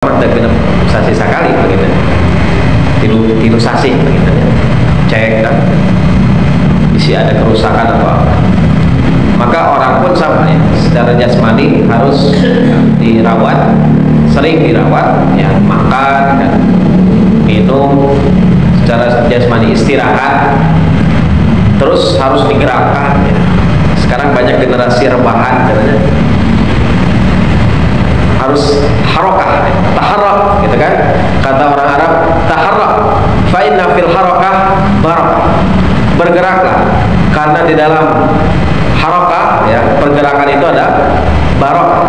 tapi sasi sekali begitu, tilu sasi begitu, cek kan isi ada kerusakan atau apa. Maka orang pun sama ya, secara jasmani harus dirawat, sering dirawat ya, makan dan minum secara jasmani, istirahat, terus harus digerakkan ya. Sekarang banyak generasi rebahan katanya, harus harokah, taharrak gitu kan, kata orang Arab taharrak fa inna fil harakah barakah, bergeraklah karena di dalam harakah ya, pergerakan itu ada barakah.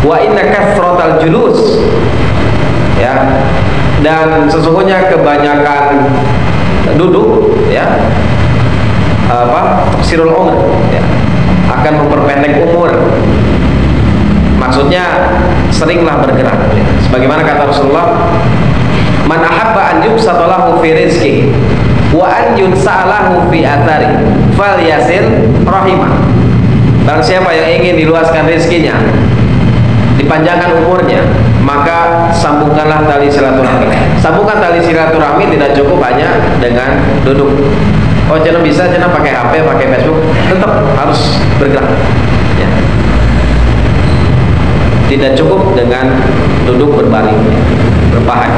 Wa inna kathratal julus ya, dan sesungguhnya kebanyakan duduk ya taksirul umur ya, akan memperpendek umur. Maksudnya seringlah bergerak ya. Sebagaimana kata Rasulullah, man ahabba an yubsata lahu fi rizqihi wa an yunsalahu fi athari falyasil rahimah. Dan siapa yang ingin diluaskan rezekinya, dipanjangkan umurnya, maka sambungkanlah tali silaturahmi. Sambungkan tali silaturahmi tidak cukup hanya dengan duduk. Oh, jangan bisa, jangan pakai HP, pakai Facebook, tetap harus bergerak ya. Tidak cukup dengan duduk berbaring berpahan,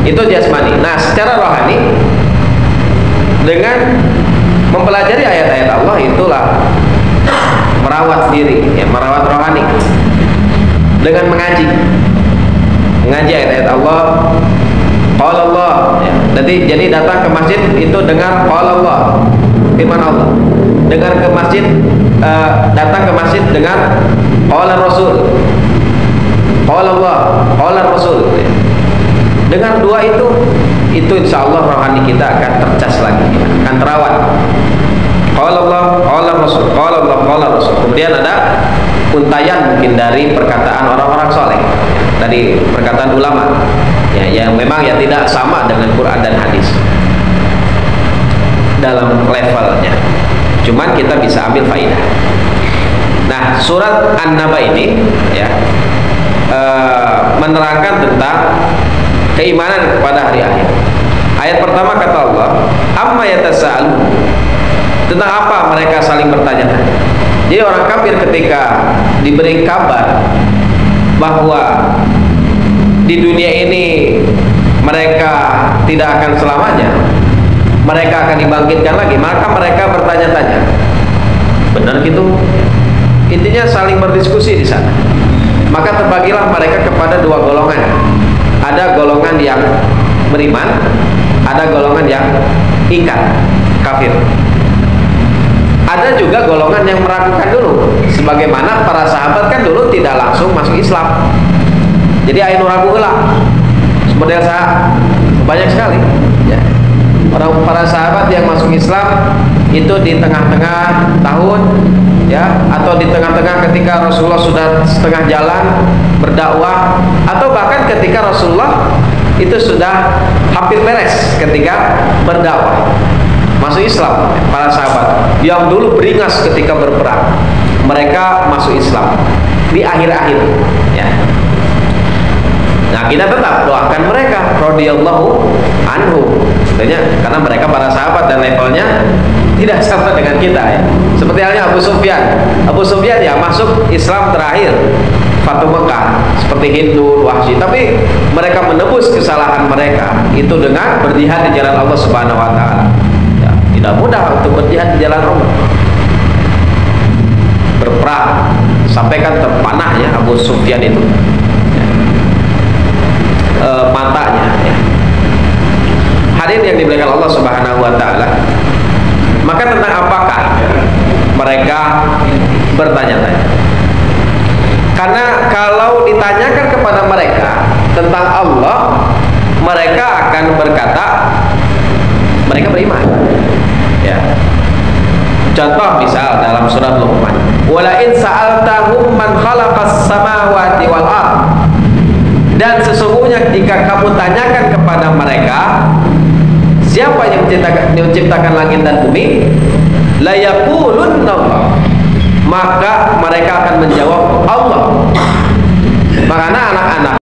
itu jasmani. Nah, secara rohani dengan mempelajari ayat-ayat Allah, itulah merawat diri ya, merawat rohani dengan mengaji ayat-ayat Allah. Qala Allah ya. Jadi datang ke masjid itu dengar qala Allah, firman Allah. Dengar ke masjid, datang ke masjid dengar qala Rasul, qala Allah, qala Rasul ya. Dengar dua itu insya Allah rohani kita akan tercas lagi ya, akan terawat. Qala Allah, qala Rasul, qala Allah, qala Rasul. Kemudian ada untayan mungkin dari perkataan orang-orang soleh, dari perkataan ulama ya, yang memang ya tidak sama dengan Quran dan hadis dalam levelnya, cuman kita bisa ambil faidah. Nah, surat An-Naba ini ya menerangkan tentang keimanan kepada hari akhir. Ayat pertama kata Allah, amma yatasa'alu, tentang apa mereka saling bertanya-tanya. Jadi orang kafir ketika diberi kabar bahwa di dunia ini mereka tidak akan selamanya, mereka akan dibangkitkan lagi, maka mereka bertanya-tanya. Benar gitu? Intinya saling berdiskusi di sana. Maka terbagilah mereka kepada dua golongan. Ada golongan yang beriman, ada golongan yang ingkar, kafir. Ada juga golongan yang meragukan dulu, sebagaimana para sahabat kan dulu tidak langsung masuk Islam. Jadi ayo ragu lah, model saya banyak sekali ya. Para sahabat yang masuk Islam itu di tengah-tengah tahun ya, atau di tengah-tengah ketika Rasulullah sudah setengah jalan berdakwah, atau bahkan ketika Rasulullah itu sudah hampir beres ketika berdakwah, masuk Islam. Para sahabat yang dulu beringas ketika berperang, mereka masuk Islam di akhir-akhir ya. Nah, kita tetap doakan mereka radhiyallahu anhu, karena mereka para sahabat dan levelnya tidak sama dengan kita ya. Seperti halnya Abu Sufyan ya masuk Islam terakhir Fatu Mekah, seperti Hindu, Wahsy, tapi mereka menebus kesalahan mereka itu dengan berjihad di jalan Allah Subhanahu wa taala. Ya, tidak mudah untuk berjihad di jalan Allah. Berperang sampai kan terpanah ya Abu Sufyan itu. Matanya ya. Hadirin yang dimuliakan Allah Subhanahu wa taala, maka tentang apakah mereka bertanya-tanya? Karena kalau ditanyakan kepada mereka tentang Allah, mereka akan berkata mereka beriman ya. Contoh misal dalam surat Luqman, wala in sa'altahum man khalaqas samawati wal ardh, dan sesungguhnya jika kamu tanyakan kepada mereka siapa yang menciptakan langit dan bumi, la yaqulunna Allah, maka mereka akan menjawab Allah. makanya anak-anak